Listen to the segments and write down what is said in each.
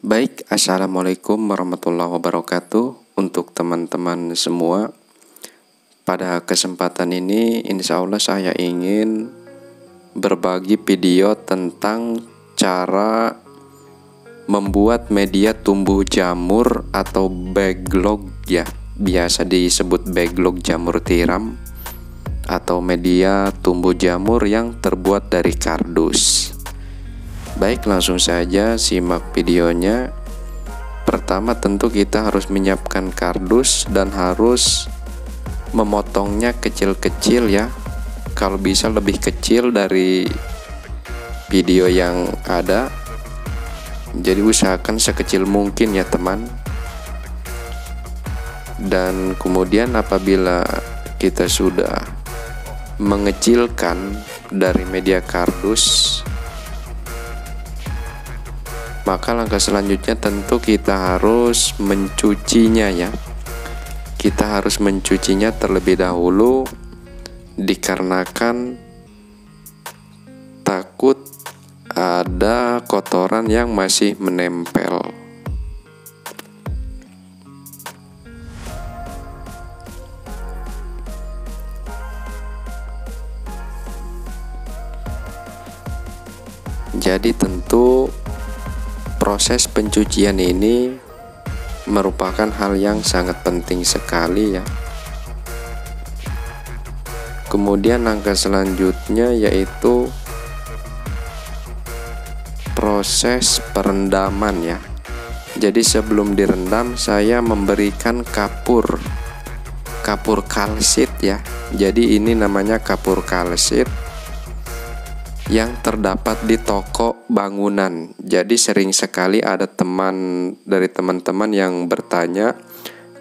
Baik, Assalamualaikum warahmatullahi wabarakatuh. Untuk teman-teman semua, pada kesempatan ini insya Allah saya ingin berbagi video tentang cara membuat media tumbuh jamur atau backlog ya. Biasa disebut backlog jamur tiram atau media tumbuh jamur yang terbuat dari kardus. Baik, langsung saja simak videonya. Pertama tentu kita harus menyiapkan kardus dan harus memotongnya kecil-kecil ya. Kalau bisa lebih kecil dari video yang ada. Jadi usahakan sekecil mungkin ya teman. Dan kemudian apabila kita sudah mengecilkan dari media kardus, maka langkah selanjutnya tentu kita harus mencucinya ya. Kita harus mencucinya terlebih dahulu dikarenakan takut ada kotoran yang masih menempel. Jadi tentu proses pencucian ini merupakan hal yang sangat penting sekali ya. Kemudian langkah selanjutnya yaitu proses perendaman ya. Jadi sebelum direndam saya memberikan kapur kalsit ya. Jadi ini namanya kapur kalsit yang terdapat di toko bangunan. Jadi sering sekali ada teman-teman yang bertanya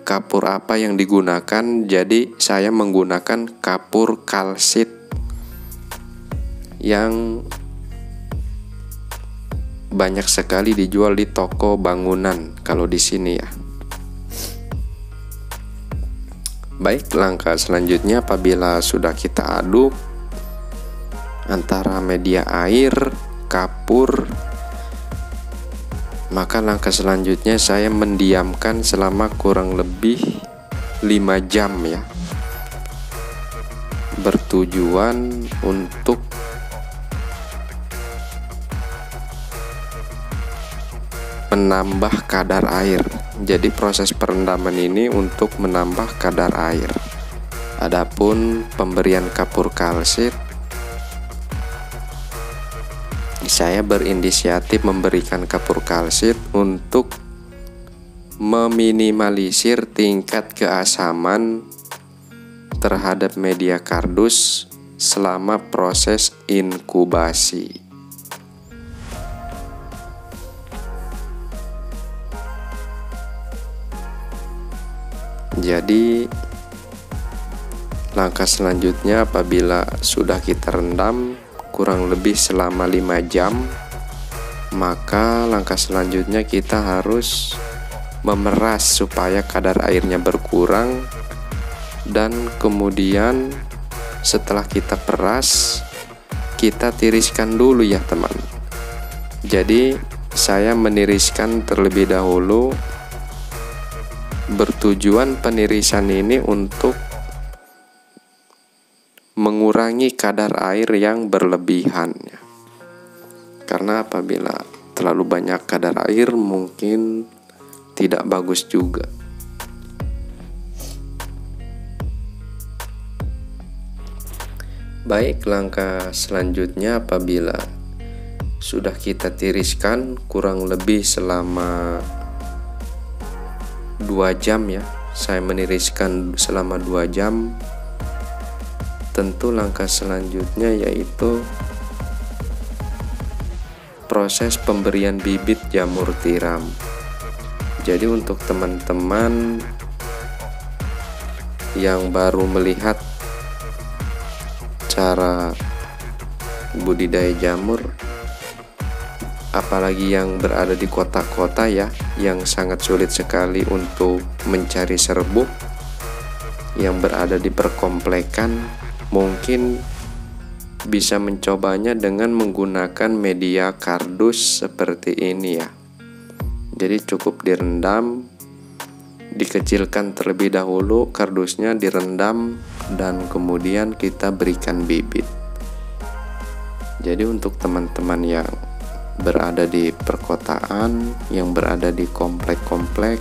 kapur apa yang digunakan. Jadi saya menggunakan kapur kalsit yang banyak sekali dijual di toko bangunan kalau di sini ya. Baik, langkah selanjutnya apabila sudah kita aduk antara media air, kapur, maka langkah selanjutnya saya mendiamkan selama kurang lebih 5 jam ya. Bertujuan untuk menambah kadar air. Jadi proses perendaman ini untuk menambah kadar air. Adapun pemberian kapur kalsit, saya berinisiatif memberikan kapur kalsit untuk meminimalisir tingkat keasaman terhadap media kardus selama proses inkubasi. Jadi langkah selanjutnya apabila sudah kita rendam kurang lebih selama 5 jam, maka langkah selanjutnya kita harus memeras supaya kadar airnya berkurang. Dan kemudian setelah kita peras, kita tiriskan dulu ya teman. Jadi saya meniriskan terlebih dahulu. Bertujuan penirisan ini untuk mengurangi kadar air yang berlebihan ya. Karena apabila terlalu banyak kadar air mungkin tidak bagus juga. Baik, langkah selanjutnya apabila sudah kita tiriskan kurang lebih selama 2 jam ya. Saya meniriskan selama 2 jam. Tentu langkah selanjutnya yaitu proses pemberian bibit jamur tiram. Jadi untuk teman-teman yang baru melihat cara budidaya jamur, apalagi yang berada di kota-kota ya, yang sangat sulit sekali untuk mencari serbuk, yang berada di perkomplekan, mungkin bisa mencobanya dengan menggunakan media kardus seperti ini ya. Jadi cukup direndam, dikecilkan terlebih dahulu, kardusnya direndam, dan kemudian kita berikan bibit. Jadi untuk teman-teman yang berada di perkotaan, yang berada di komplek-komplek,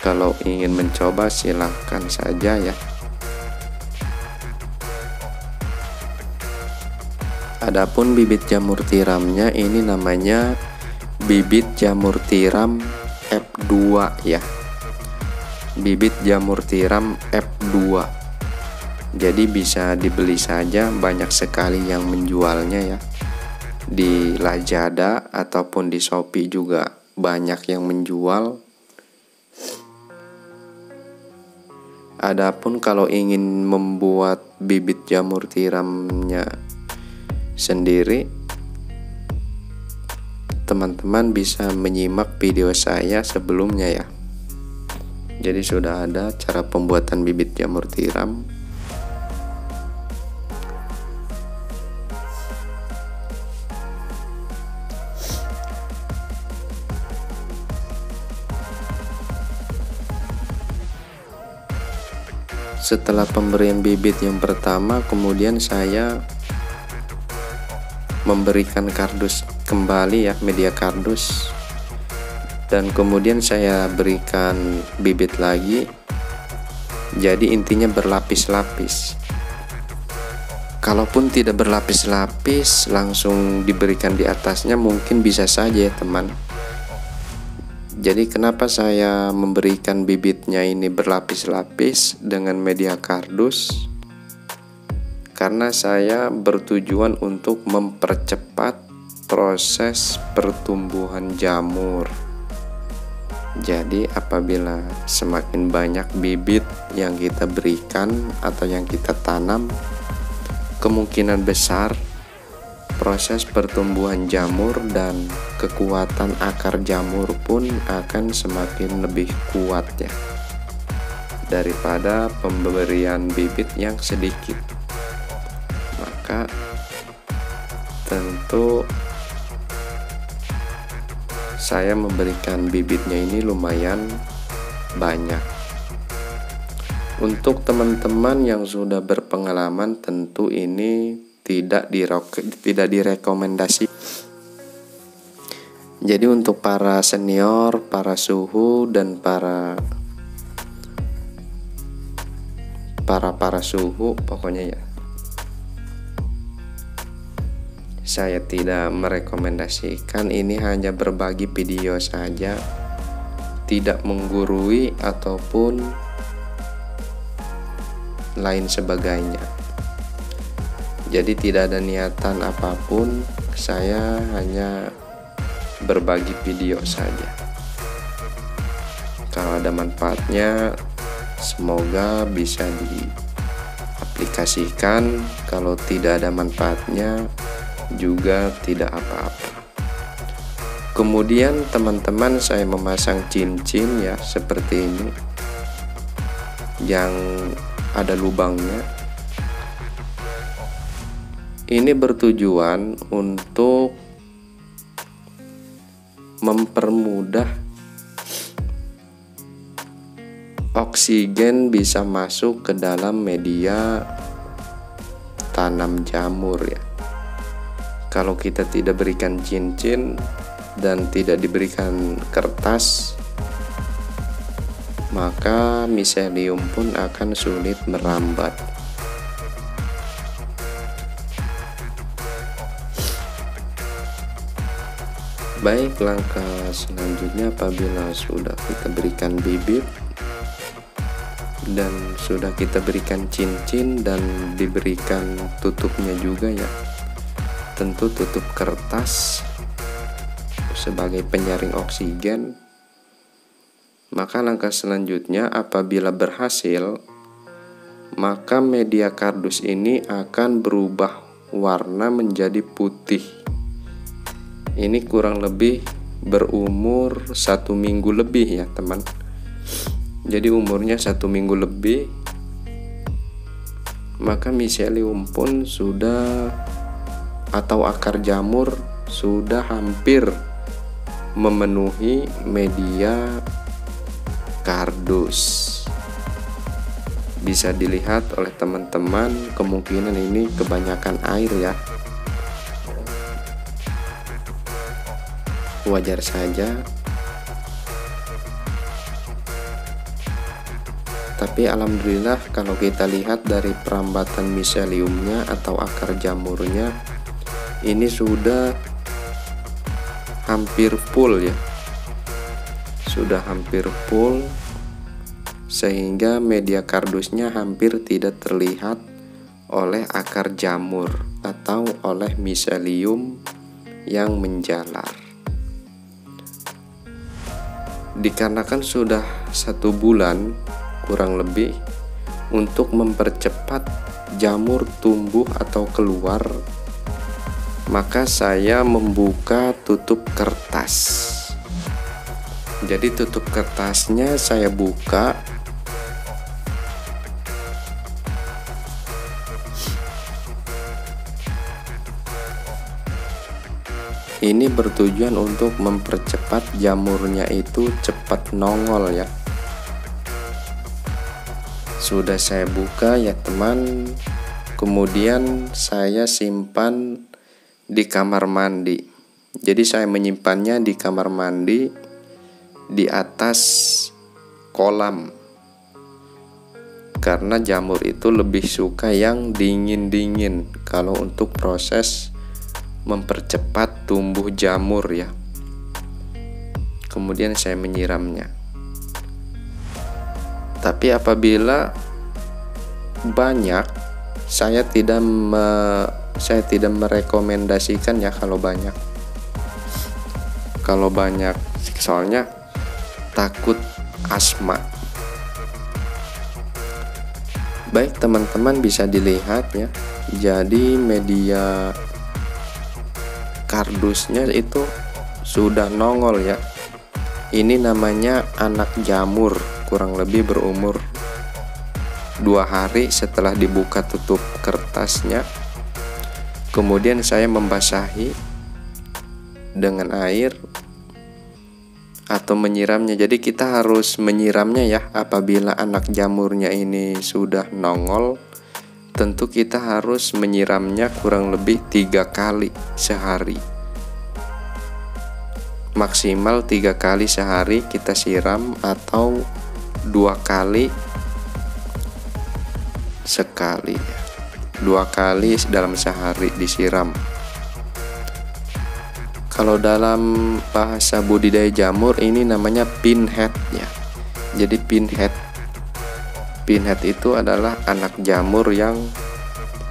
kalau ingin mencoba silahkan saja ya. Adapun bibit jamur tiramnya ini namanya bibit jamur tiram F2 ya. Bibit jamur tiram F2. Jadi bisa dibeli saja, banyak sekali yang menjualnya ya. Di Lazada ataupun di Shopee juga banyak yang menjual. Adapun kalau ingin membuat bibit jamur tiramnya sendiri, teman-teman bisa menyimak video saya sebelumnya ya. Jadi sudah ada cara pembuatan bibit jamur tiram. Setelah pemberian bibit yang pertama, kemudian saya memberikan kardus kembali ya, media kardus, dan kemudian saya berikan bibit lagi. Jadi intinya berlapis-lapis. Kalaupun tidak berlapis-lapis, langsung diberikan di atasnya mungkin bisa saja ya teman. Jadi kenapa saya memberikan bibitnya ini berlapis-lapis dengan media kardus? Karena saya bertujuan untuk mempercepat proses pertumbuhan jamur. Jadi apabila semakin banyak bibit yang kita berikan atau yang kita tanam, kemungkinan besar proses pertumbuhan jamur dan kekuatan akar jamur pun akan semakin lebih kuat ya, daripada pemberian bibit yang sedikit. Maka tentu saya memberikan bibitnya ini lumayan banyak. Untuk teman-teman yang sudah berpengalaman, tentu ini tidak direkomendasi. Jadi untuk para senior, para suhu, dan para suhu pokoknya ya, saya tidak merekomendasikan. Ini hanya berbagi video saja, tidak menggurui ataupun lain sebagainya. Jadi tidak ada niatan apapun, saya hanya berbagi video saja. Kalau ada manfaatnya, semoga bisa diaplikasikan. Kalau tidak ada manfaatnya, juga tidak apa-apa. Kemudian teman-teman, saya memasang cincin ya, seperti ini, yang ada lubangnya. Ini bertujuan untuk mempermudah oksigen bisa masuk ke dalam media tanam jamur ya. Kalau kita tidak berikan cincin dan tidak diberikan kertas, maka miselium pun akan sulit merambat. Baik, langkah selanjutnya apabila sudah kita berikan bibit dan sudah kita berikan cincin dan diberikan tutupnya juga ya, tentu tutup kertas sebagai penyaring oksigen. Maka langkah selanjutnya apabila berhasil, maka media kardus ini akan berubah warna menjadi putih. Ini kurang lebih berumur 1 minggu lebih ya teman. Jadi umurnya 1 minggu lebih, maka miselium pun sudah, atau akar jamur sudah hampir memenuhi media kardus. Bisa dilihat oleh teman-teman, kemungkinan ini kebanyakan air ya. Wajar saja. Tapi alhamdulillah kalau kita lihat dari perambatan miseliumnya atau akar jamurnya, ini sudah hampir full ya. Sudah hampir full, sehingga media kardusnya hampir tidak terlihat oleh akar jamur atau oleh miselium yang menjalar. Dikarenakan sudah 1 bulan kurang lebih untuk mempercepat jamur tumbuh atau keluar, maka saya membuka tutup kertas. Jadi tutup kertasnya saya buka. Ini bertujuan untuk mempercepat jamurnya itu cepat nongol ya. Sudah saya buka ya teman. Kemudian saya simpan di kamar mandi. Jadi saya menyimpannya di kamar mandi di atas kolam. Karena jamur itu lebih suka yang dingin-dingin kalau untuk proses mempercepat tumbuh jamur ya. Kemudian saya menyiramnya. Tapi apabila banyak, saya tidak merekomendasikan ya kalau banyak. Kalau banyak, soalnya takut asma. Baik teman-teman, bisa dilihat ya. Jadi media kardusnya itu sudah nongol ya. Ini namanya anak jamur, kurang lebih berumur 2 hari setelah dibuka tutup kertasnya. Kemudian saya membasahi dengan air atau menyiramnya. Jadi kita harus menyiramnya ya. Apabila anak jamurnya ini sudah nongol, tentu kita harus menyiramnya kurang lebih 3 kali sehari. Maksimal 3 kali sehari kita siram, atau 2 kali sekali, 2 kali dalam sehari disiram. Kalau dalam bahasa budidaya jamur ini namanya pinhead ya. Jadi pinhead itu adalah anak jamur yang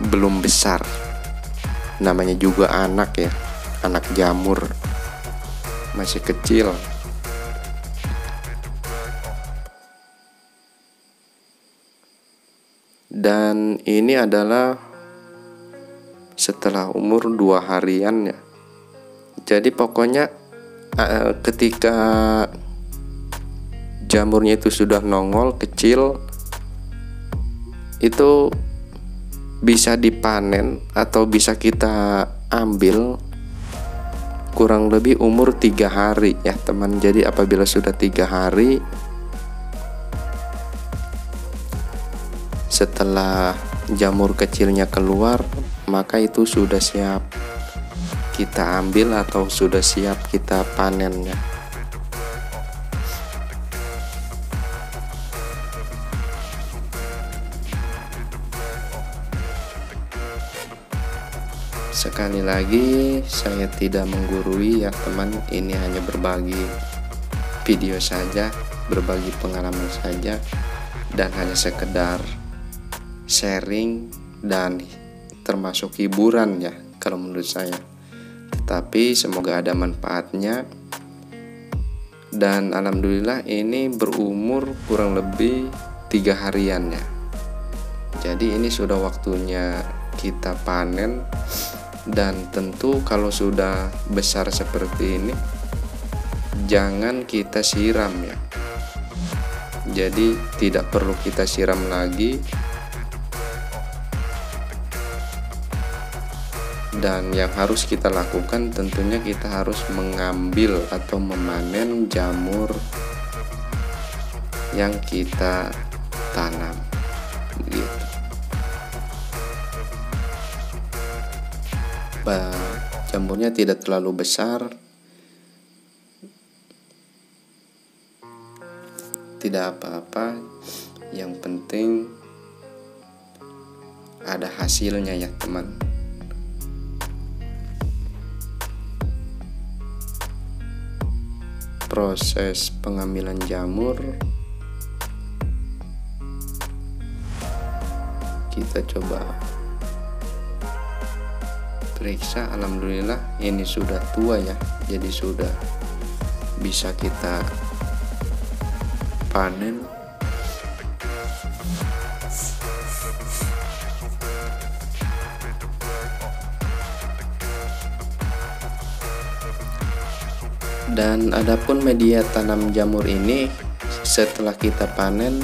belum besar. Namanya juga anak ya, anak jamur, masih kecil. Dan ini adalah setelah umur 2 harian ya. Jadi pokoknya ketika jamurnya itu sudah nongol kecil, itu bisa dipanen atau bisa kita ambil kurang lebih umur 3 hari ya teman. Jadi apabila sudah 3 hari setelah jamur kecilnya keluar, maka itu sudah siap kita ambil atau sudah siap kita panennya. Sekali lagi, saya tidak menggurui ya teman, ini hanya berbagi video saja, berbagi pengalaman saja, dan hanya sekedar sharing dan termasuk hiburan ya kalau menurut saya. Tapi semoga ada manfaatnya. Dan alhamdulillah ini berumur kurang lebih 3 harian ya. Jadi ini sudah waktunya kita panen. Dan tentu kalau sudah besar seperti ini, jangan kita siram ya. Jadi tidak perlu kita siram lagi. Dan yang harus kita lakukan tentunya kita harus mengambil atau memanen jamur yang kita tanam gitu. Jamurnya tidak terlalu besar, tidak apa-apa, yang penting ada hasilnya ya teman. Proses pengambilan jamur kita coba periksa. Alhamdulillah ini sudah tua ya, jadi sudah bisa kita panen. Dan adapun media tanam jamur ini setelah kita panen,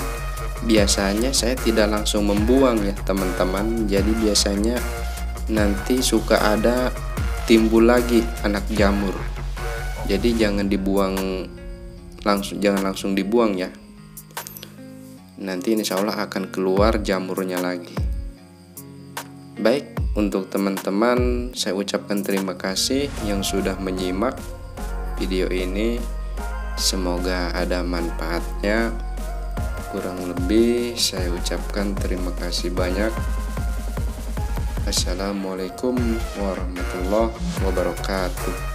biasanya saya tidak langsung membuang ya teman-teman. Jadi biasanya nanti suka ada timbul lagi anak jamur. Jadi jangan dibuang langsung, jangan langsung dibuang ya. Nanti insya Allah akan keluar jamurnya lagi. Baik, untuk teman-teman saya ucapkan terima kasih yang sudah menyimak video ini. Semoga ada manfaatnya. Kurang lebih saya ucapkan terima kasih banyak. Assalamualaikum warahmatullahi wabarakatuh.